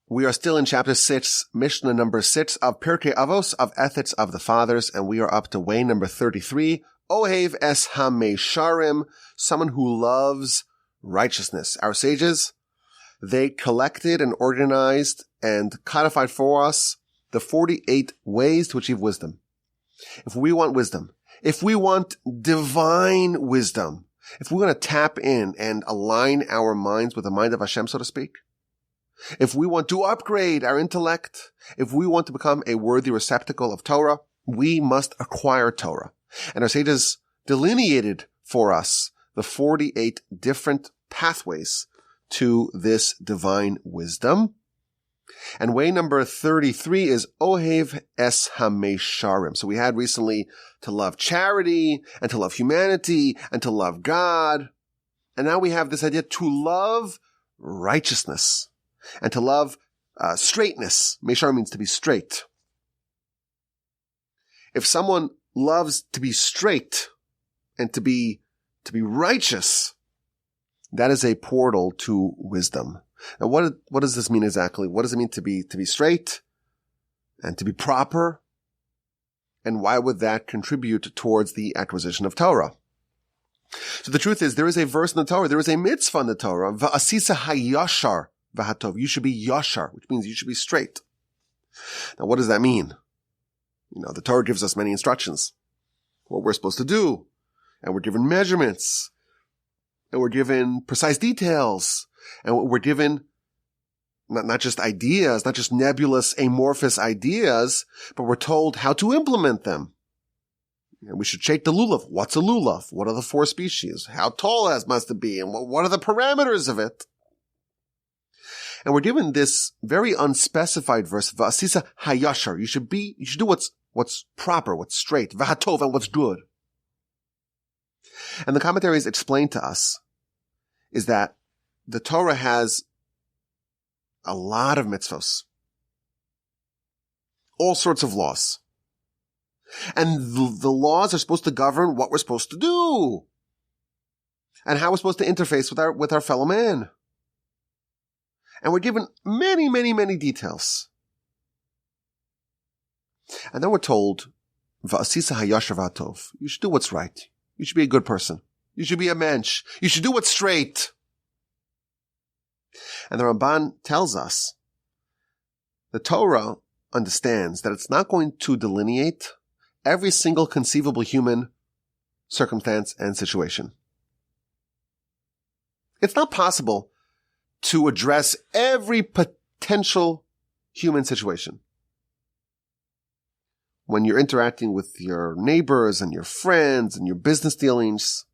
We are still in chapter 6, Mishnah number 6 of Pirkei Avos, of Ethics of the Fathers, and we are up to way number 33, Ohev es ha-mesharim, someone who loves righteousness. Our sages, they collected and organized and codified for us the 48 ways to achieve wisdom. If we want wisdom, if we want divine wisdom, if we want to tap in and align our minds with the mind of Hashem, so to speak, if we want to upgrade our intellect, if we want to become a worthy receptacle of Torah, we must acquire Torah. And our sages delineated for us the 48 different pathways to this divine wisdom. And way number 33 is Ohev es ha-mesharim. So we had recently to love charity and to love humanity and to love God. And now we have this idea to love righteousness. And to love straightness. Meshar means to be straight. If someone loves to be straight and to be righteous, that is a portal to wisdom. Now, what does this mean exactly? What does it mean to be straight and to be proper? And why would that contribute towards the acquisition of Torah? So the truth is, there is a verse in the Torah, there is a mitzvah in the Torah, Va'asisa hayashar. You should be yashar, which means you should be straight. Now, what does that mean? The Torah gives us many instructions, what we're supposed to do, and we're given measurements, and we're given precise details, and we're given not just ideas, not just nebulous, amorphous ideas, but we're told how to implement them. And we should shake the lulav. What's a lulav? What are the 4 species? How tall it must it be? And what are the parameters of it? And we're given this very unspecified verse, V'asisa hayashar. You should do what's proper, what's straight, v'hatov, and what's good. And the commentaries explain to us is that the Torah has a lot of mitzvos. All sorts of laws. And the laws are supposed to govern what we're supposed to do. And how we're supposed to interface with our fellow man. And we're given many, many, many details. And then we're told, V'asisa hayashar v'hatov. You should do what's right. You should be a good person. You should be a mensch. You should do what's straight. And the Ramban tells us, the Torah understands that it's not going to delineate every single conceivable human circumstance and situation. It's not possible to address every potential human situation. When you're interacting with your neighbors and your friends and your business dealings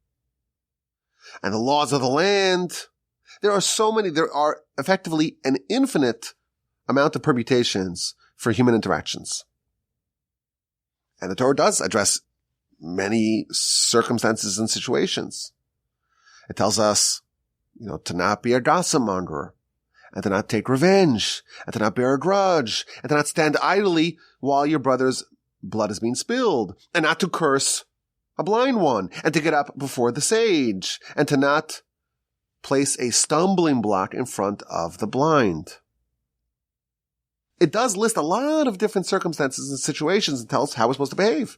and the laws of the land, there are effectively an infinite amount of permutations for human interactions. And the Torah does address many circumstances and situations. It tells us, to not be a gossip monger, and to not take revenge, and to not bear a grudge, and to not stand idly while your brother's blood is being spilled, and not to curse a blind one, and to get up before the sage, and to not place a stumbling block in front of the blind. It does list a lot of different circumstances and situations and tells how we're supposed to behave.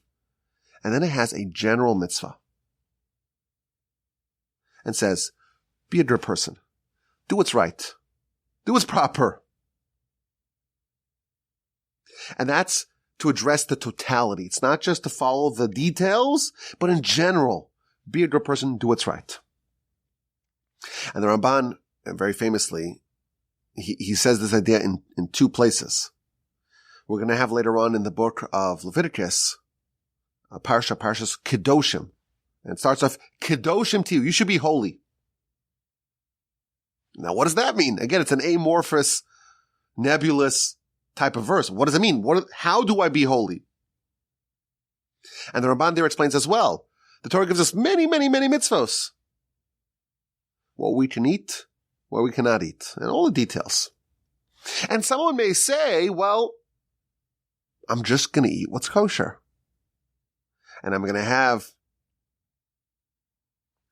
And then it has a general mitzvah. And says, be a good person. Do what's right. Do what's proper. And that's to address the totality. It's not just to follow the details, but in general, be a good person, do what's right. And the Ramban, very famously, he says this idea in 2 places. We're going to have later on in the book of Leviticus, Parshas Kedoshim. And it starts off, Kedoshim to you. You should be holy. Now, what does that mean? Again, it's an amorphous, nebulous type of verse. What does it mean? How do I be holy? And the Ramban there explains as well. The Torah gives us many, many, many mitzvos. What we can eat, what we cannot eat, and all the details. And someone may say, well, I'm just going to eat what's kosher. And I'm going to have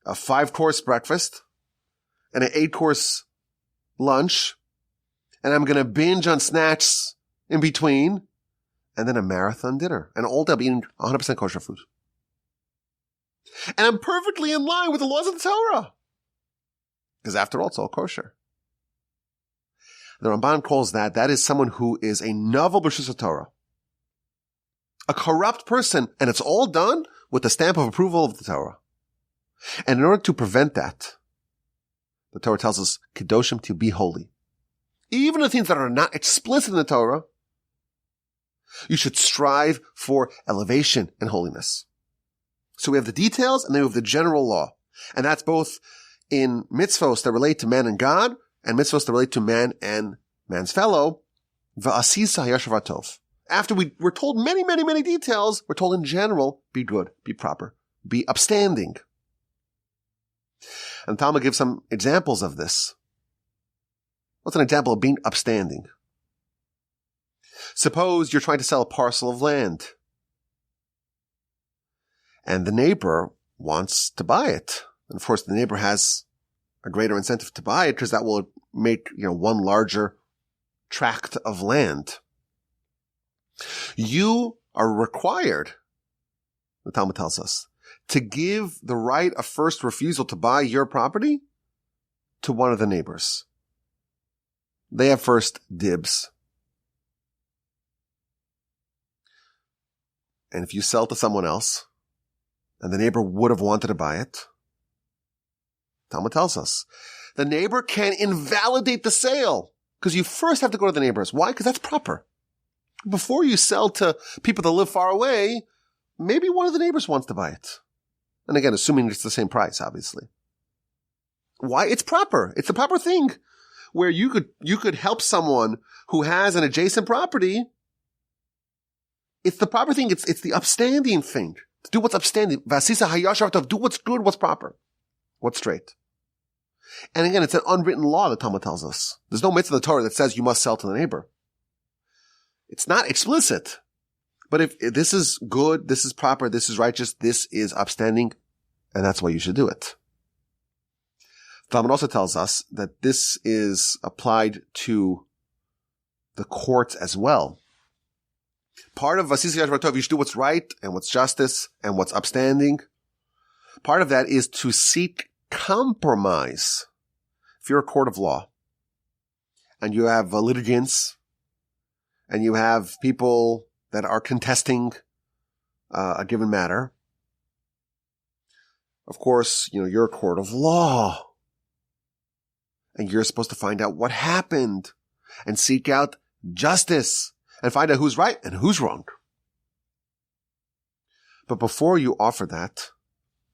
a 5-course breakfast and an 8-course lunch and I'm going to binge on snacks in between, and then a marathon dinner. And all day I'll be eating 100% kosher food. And I'm perfectly in line with the laws of the Torah. Because after all, it's all kosher. The Ramban calls that is someone who is a novel b'shus Torah. A corrupt person, and it's all done with the stamp of approval of the Torah. And in order to prevent that, the Torah tells us, Kedoshim, to be holy. Even the things that are not explicit in the Torah, you should strive for elevation and holiness. So we have the details and then we have the general law. And that's both in mitzvos that relate to man and God and mitzvos that relate to man and man's fellow. V'asisa hayashav tov. After we're told many, many, many details, we're told in general, be good, be proper, be upstanding. And Talmud gives some examples of this. What's an example of being upstanding? Suppose you're trying to sell a parcel of land, and the neighbor wants to buy it. And of course, the neighbor has a greater incentive to buy it because that will make, one larger tract of land. You are required, the Talmud tells us, to give the right of first refusal to buy your property to one of the neighbors. They have first dibs. And if you sell to someone else, and the neighbor would have wanted to buy it, Talmud tells us, the neighbor can invalidate the sale, because you first have to go to the neighbors. Why? Because that's proper. Before you sell to people that live far away, maybe one of the neighbors wants to buy it. And again, assuming it's the same price, obviously. Why? It's proper. It's the proper thing where you could help someone who has an adjacent property. It's the proper thing. It's the upstanding thing. To do what's upstanding. Vasisa hayashav tov. Do what's good, what's proper, what's straight. And again, it's an unwritten law that Talmud tells us. There's no mitzvah in the Torah that says you must sell to the neighbor. It's not explicit. But if this is good, this is proper, this is righteous, this is upstanding, and that's why you should do it. Talmud also tells us that this is applied to the courts as well. Part of Vasisa Yashva Tov, you should do what's right and what's justice and what's upstanding. Part of that is to seek compromise. If you're a court of law and you have litigants and you have people that are contesting a given matter, of course, you're a court of law and you're supposed to find out what happened and seek out justice and find out who's right and who's wrong. But before you offer that,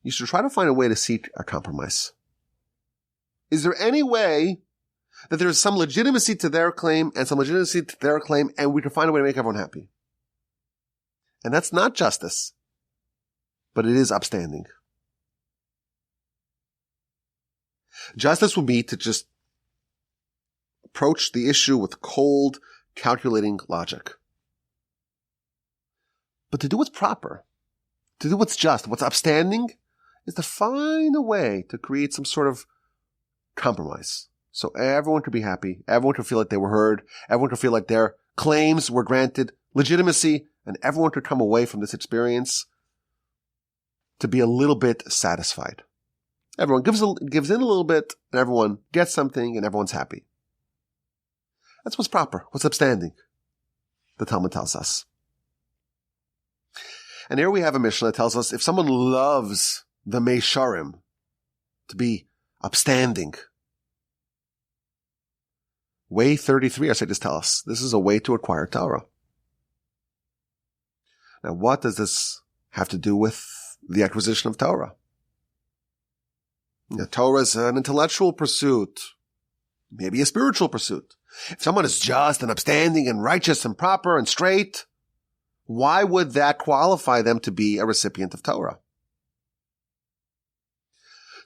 you should try to find a way to seek a compromise. Is there any way that there's some legitimacy to their claim and some legitimacy to their claim, and we can find a way to make everyone happy? And that's not justice, but it is upstanding. Justice would be to just approach the issue with cold, calculating logic. But to do what's proper, to do what's just, what's upstanding, is to find a way to create some sort of compromise. So everyone could be happy, everyone could feel like they were heard, everyone could feel like their claims were granted legitimacy, and everyone could come away from this experience to be a little bit satisfied. Everyone gives in a little bit, and everyone gets something, and everyone's happy. That's what's proper, what's upstanding, the Talmud tells us. And here we have a Mishnah that tells us if someone loves the Meisharim, to be upstanding. Way 33, our sages tell us, this is a way to acquire Torah. Now, what does this have to do with the acquisition of Torah? Now, Torah is an intellectual pursuit, maybe a spiritual pursuit. If someone is just and upstanding and righteous and proper and straight, why would that qualify them to be a recipient of Torah?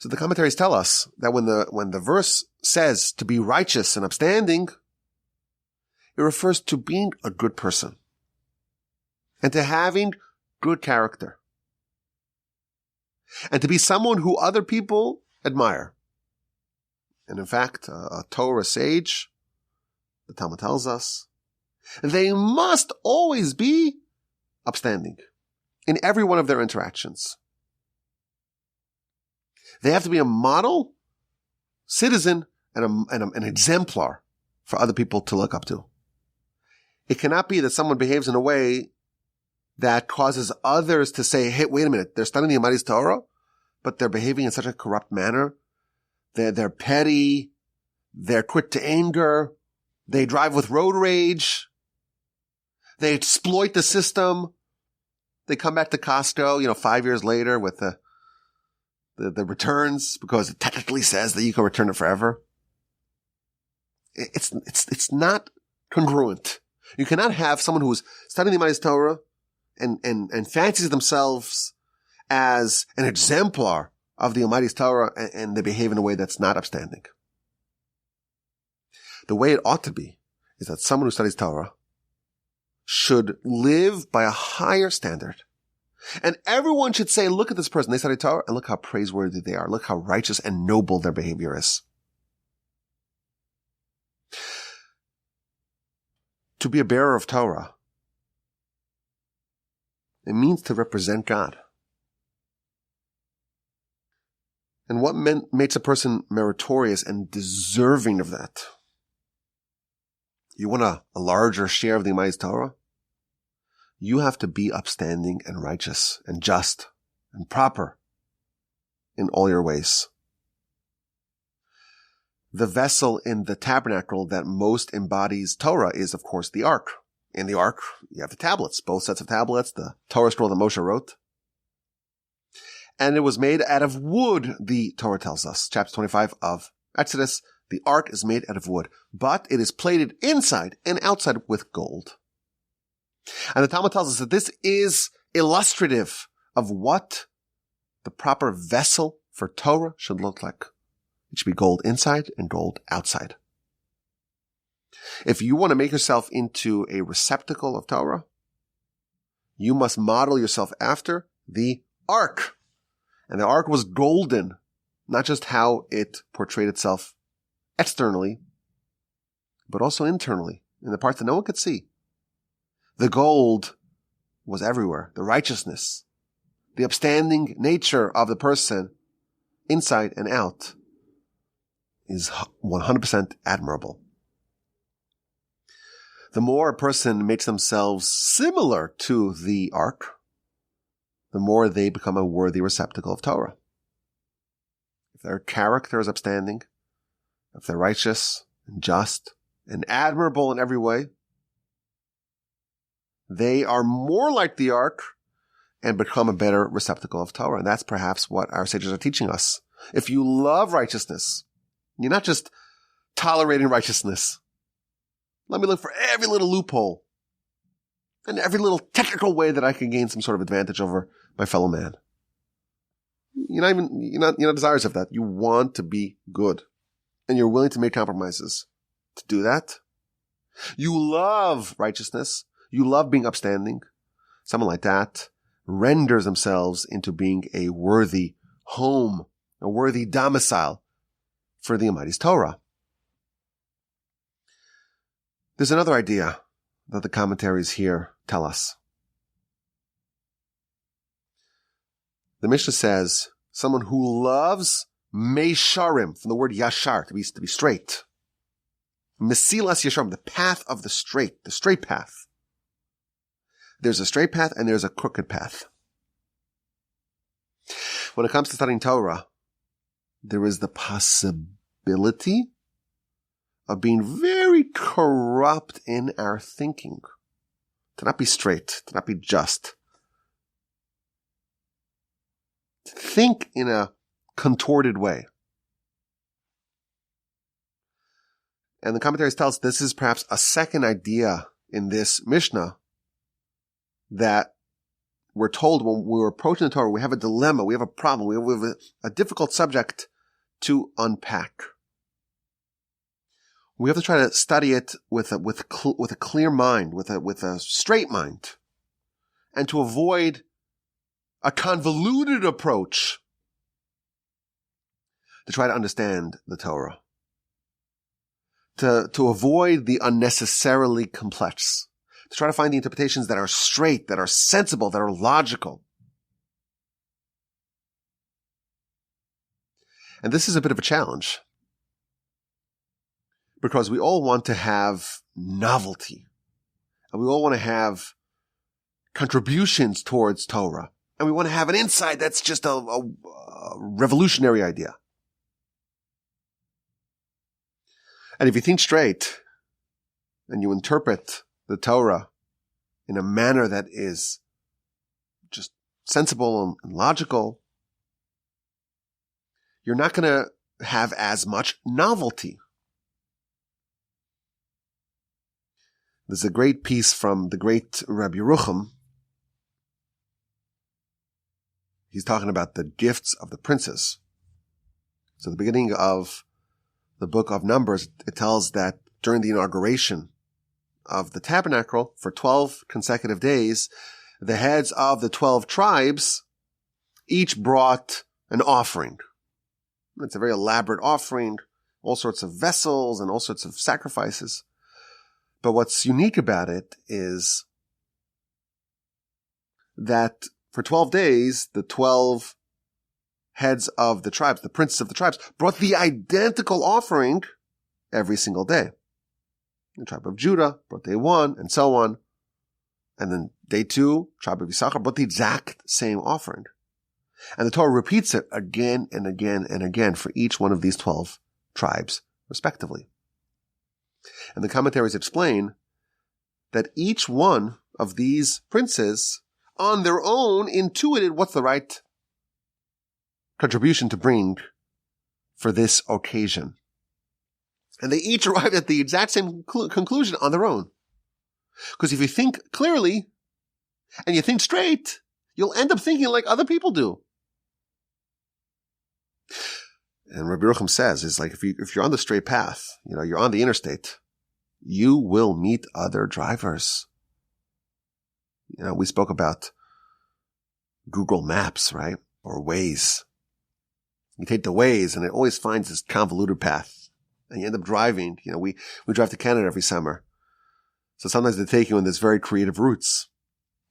So the commentaries tell us that when the verse says to be righteous and upstanding, it refers to being a good person and to having good character and to be someone who other people admire. And in fact, a Torah sage the Talmud tells us, they must always be upstanding in every one of their interactions. They have to be a model citizen and an exemplar for other people to look up to. It cannot be that someone behaves in a way that causes others to say, hey, wait a minute, they're studying the Almighty's Torah, but they're behaving in such a corrupt manner. They're petty. They're quick to anger. They drive with road rage. They exploit the system. They come back to Costco, 5 years later with the returns because it technically says that you can return it forever. It's not congruent. You cannot have someone who's studying the Almighty's Torah and fancies themselves as an exemplar of the Almighty's Torah and they behave in a way that's not upstanding. The way it ought to be is that someone who studies Torah should live by a higher standard. And everyone should say, look at this person. They study Torah and look how praiseworthy they are. Look how righteous and noble their behavior is. To be a bearer of Torah, it means to represent God. And what makes a person meritorious and deserving of that? You want a larger share of the Almighty's Torah? You have to be upstanding and righteous and just and proper in all your ways. The vessel in the tabernacle that most embodies Torah is, of course, the ark. In the ark, you have the tablets, both sets of tablets, the Torah scroll that Moshe wrote. And it was made out of wood, the Torah tells us. Chapter 25 of Exodus, the ark is made out of wood, but it is plated inside and outside with gold. And the Talmud tells us that this is illustrative of what the proper vessel for Torah should look like. It should be gold inside and gold outside. If you want to make yourself into a receptacle of Torah, you must model yourself after the ark. And the ark was golden, not just how it portrayed itself externally, but also internally, in the parts that no one could see. The gold was everywhere. The righteousness, the upstanding nature of the person, inside and out, is 100% admirable. The more a person makes themselves similar to the ark, the more they become a worthy receptacle of Torah. If their character is upstanding, if they're righteous and just and admirable in every way, they are more like the ark and become a better receptacle of Torah. And that's perhaps what our sages are teaching us. If you love righteousness, you're not just tolerating righteousness. Let me look for every little loophole and every little technical way that I can gain some sort of advantage over my fellow man. You're not desirous of that. You want to be good and you're willing to make compromises to do that. You love righteousness. You love being upstanding. Someone like that renders themselves into being a worthy home, a worthy domicile for the Almighty's Torah. There's another idea that the commentaries here tell us. The Mishnah says, someone who loves meisharim, from the word yashar, to be straight. Mesilas yasharim, the path of the straight path. There's a straight path and there's a crooked path. When it comes to studying Torah, there is the possibility of being very corrupt in our thinking. To not be straight, to not be just. To think in a contorted way. And the commentaries tell us this is perhaps a second idea in this Mishnah that we're told when we're approaching the Torah, we have a dilemma, we have a problem, we have a difficult subject to unpack. We have to try to study it with a clear mind, with a straight mind, and to avoid a convoluted approach to try to understand the Torah. to avoid the unnecessarily complex, to try to find the interpretations that are straight, that are sensible, that are logical. And this is a bit of a challenge, because we all want to have novelty, and we all want to have contributions towards Torah, and we want to have an insight that's just a revolutionary idea. And if you think straight, and you interpret the Torah in a manner that is just sensible and logical, you're not going to have as much novelty. There's a great piece from the great Rabbi Yerucham. He's talking about the gifts of the princes. So the beginning of the book of Numbers, it tells that during the inauguration of the tabernacle for 12 consecutive days, the heads of the 12 tribes each brought an offering. It's a very elaborate offering, all sorts of vessels and all sorts of sacrifices. But what's unique about it is that for 12 days, the 12 heads of the tribes, the princes of the tribes, brought the identical offering every single day. The tribe of Judah brought day 1 and so on. And then day 2, tribe of Issachar brought the exact same offering. And the Torah repeats it again and again and again for each one of these 12 tribes, respectively. And the commentaries explain that each one of these princes, on their own, intuited what's the right contribution to bring for this occasion. And they each arrived at the exact same conclusion on their own. Because if you think clearly and you think straight, you'll end up thinking like other people do. And Rabbi Yerucham says, is like, if you're on the straight path, you're on the interstate, you will meet other drivers. We spoke about Google Maps, right? Or Waze. You take the Waze and it always finds this convoluted path. And you end up driving. We drive to Canada every summer. So sometimes they take you on these very creative routes.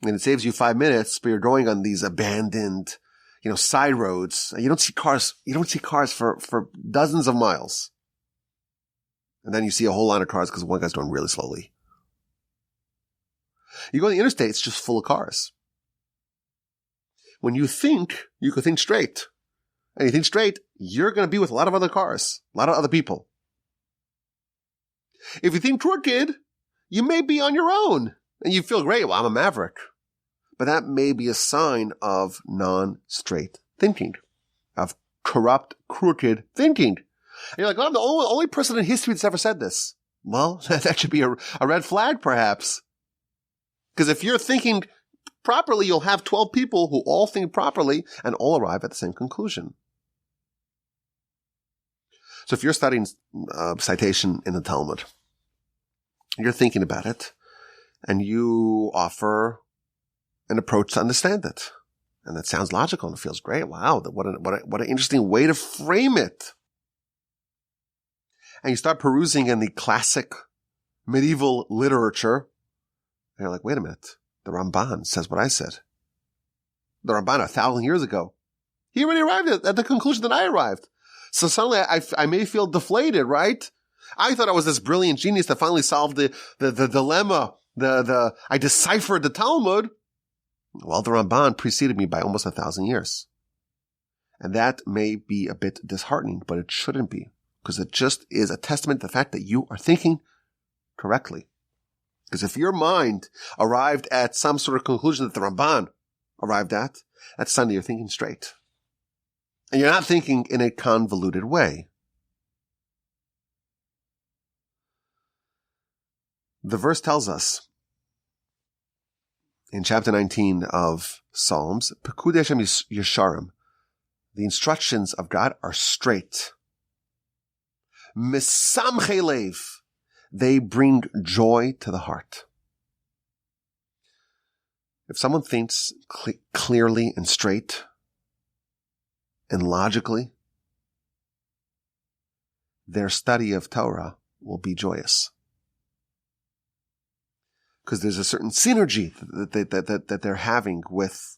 And it saves you 5 minutes, but you're going on these abandoned, side roads. You don't see cars for dozens of miles. And then you see a whole line of cars because one guy's going really slowly. You go on the interstate, it's just full of cars. When you think, you could think straight. And you think straight, you're going to be with a lot of other cars, a lot of other people. If you think crooked, you may be on your own. And you feel great, well, I'm a maverick. But that may be a sign of non-straight thinking, of corrupt, crooked thinking. And you're like, well, I'm the only person in history that's ever said this. Well, that should be a red flag, perhaps. Because if you're thinking properly, you'll have 12 people who all think properly and all arrive at the same conclusion. So if you're studying citation in the Talmud, you're thinking about it, and you offer an approach to understand it. And that sounds logical and it feels great. Wow, what an interesting way to frame it. And you start perusing in the classic medieval literature, and you're like, wait a minute, the Ramban says what I said. The Ramban 1,000 years ago, he already arrived at the conclusion that I arrived. So suddenly I may feel deflated, right? I thought I was this brilliant genius that finally solved the dilemma. I deciphered the Talmud. Well, the Ramban preceded me by almost 1,000 years. And that may be a bit disheartening, but it shouldn't be, because it just is a testament to the fact that you are thinking correctly. Because if your mind arrived at some sort of conclusion that the Ramban arrived at, that's a sign that you're thinking straight. And you're not thinking in a convoluted way. The verse tells us in chapter 19 of Psalms, Pekud Hashem Yesharim, the instructions of God are straight. Mesamche lev, they bring joy to the heart. If someone thinks clearly and straight and logically, their study of Torah will be joyous. Because there's a certain synergy that they're having with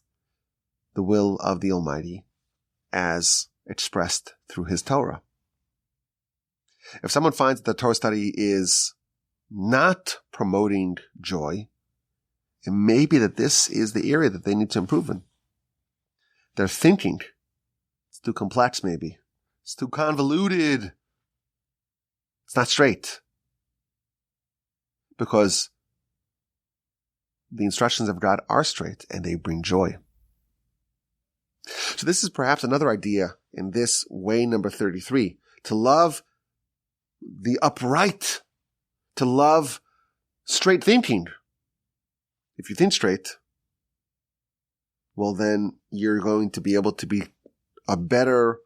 the will of the Almighty as expressed through His Torah. If someone finds that the Torah study is not promoting joy, it may be that this is the area that they need to improve in. Their thinking, it's too complex maybe. It's too convoluted. It's not straight. Because the instructions of God are straight and they bring joy. So this is perhaps another idea in this way number 33. To love the upright. To love straight thinking. If you think straight, well then you're going to be able to be a better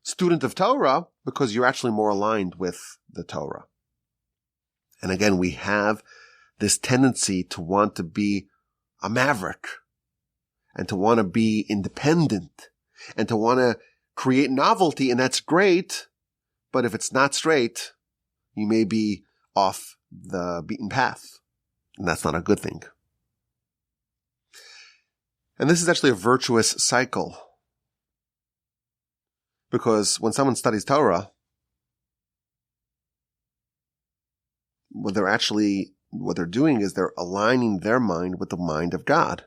student of Torah because you're actually more aligned with the Torah. And again, we have this tendency to want to be a maverick and to want to be independent and to want to create novelty, and that's great. But if it's not straight, you may be off the beaten path, and that's not a good thing. And this is actually a virtuous cycle. Because when someone studies Torah, what they're doing is they're aligning their mind with the mind of God.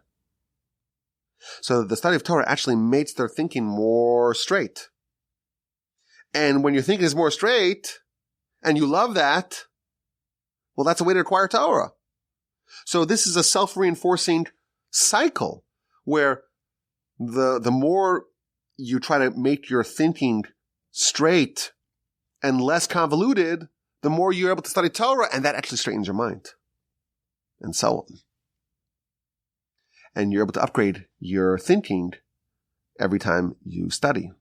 So the study of Torah actually makes their thinking more straight. And when your thinking is more straight, and you love that, well, that's a way to acquire Torah. So this is a self-reinforcing cycle where the more you try to make your thinking straight and less convoluted, the more you're able to study Torah, and that actually straightens your mind. And so on. And you're able to upgrade your thinking every time you study.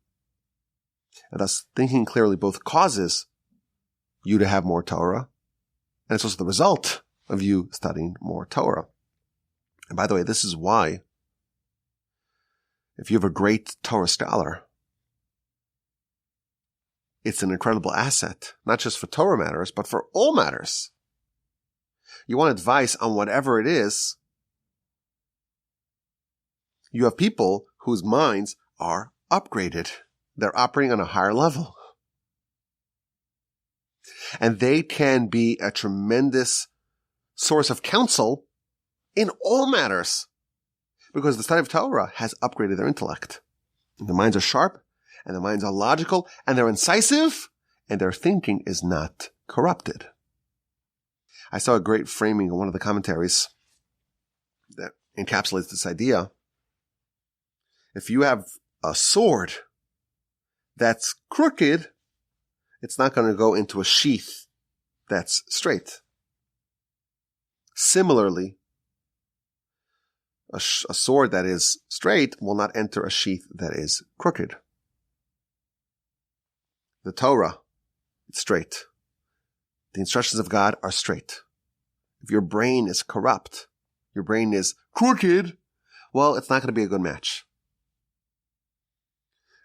And thus, thinking clearly both causes you to have more Torah, and it's also the result of you studying more Torah. And by the way, this is why if you have a great Torah scholar, it's an incredible asset, not just for Torah matters, but for all matters. You want advice on whatever it is. You have people whose minds are upgraded. They're operating on a higher level. And they can be a tremendous source of counsel in all matters. Because the study of Torah has upgraded their intellect. And their minds are sharp, and their minds are logical, and they're incisive, and their thinking is not corrupted. I saw a great framing in one of the commentaries that encapsulates this idea. If you have a sword that's crooked, it's not going to go into a sheath that's straight. Similarly, a sword that is straight will not enter a sheath that is crooked. The Torah, it's straight. The instructions of God are straight. If your brain is corrupt, your brain is crooked, well, it's not going to be a good match.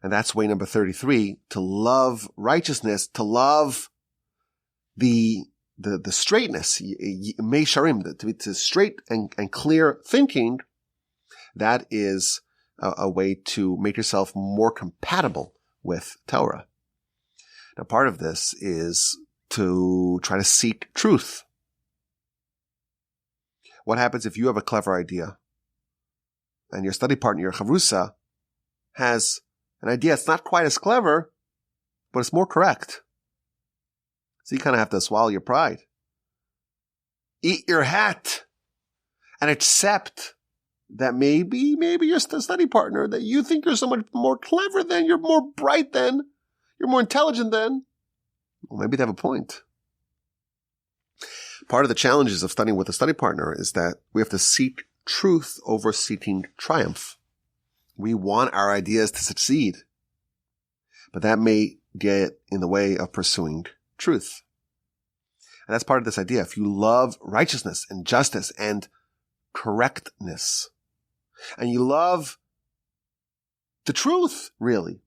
And that's way number 33, to love righteousness, to love the straightness, meisharim, to straight and clear thinking. That is a way to make yourself more compatible with Torah. Now, part of this is to try to seek truth. What happens if you have a clever idea and your study partner, your chavrusa, has an idea that's not quite as clever, but it's more correct? So you kind of have to swallow your pride. Eat your hat and accept that maybe your study partner that you think you're so much more clever than, you're more bright than, you're more intelligent than, well, maybe they have a point. Part of the challenges of studying with a study partner is that we have to seek truth over seeking triumph. We want our ideas to succeed, but that may get in the way of pursuing truth. And that's part of this idea. If you love righteousness and justice and correctness, and you love the truth, really,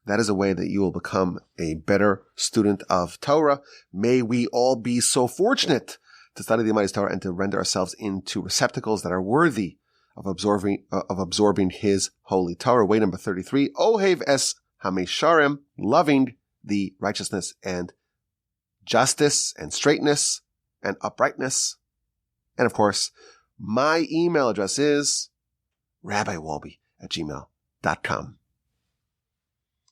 That is a way that you will become a better student of Torah. May we all be so fortunate to study the Almighty's Torah and to render ourselves into receptacles that are worthy of absorbing His holy Torah. Way number 33, Ohev es Hamesharim, loving the righteousness and justice and straightness and uprightness. And of course, my email address is rabbiwalby@gmail.com.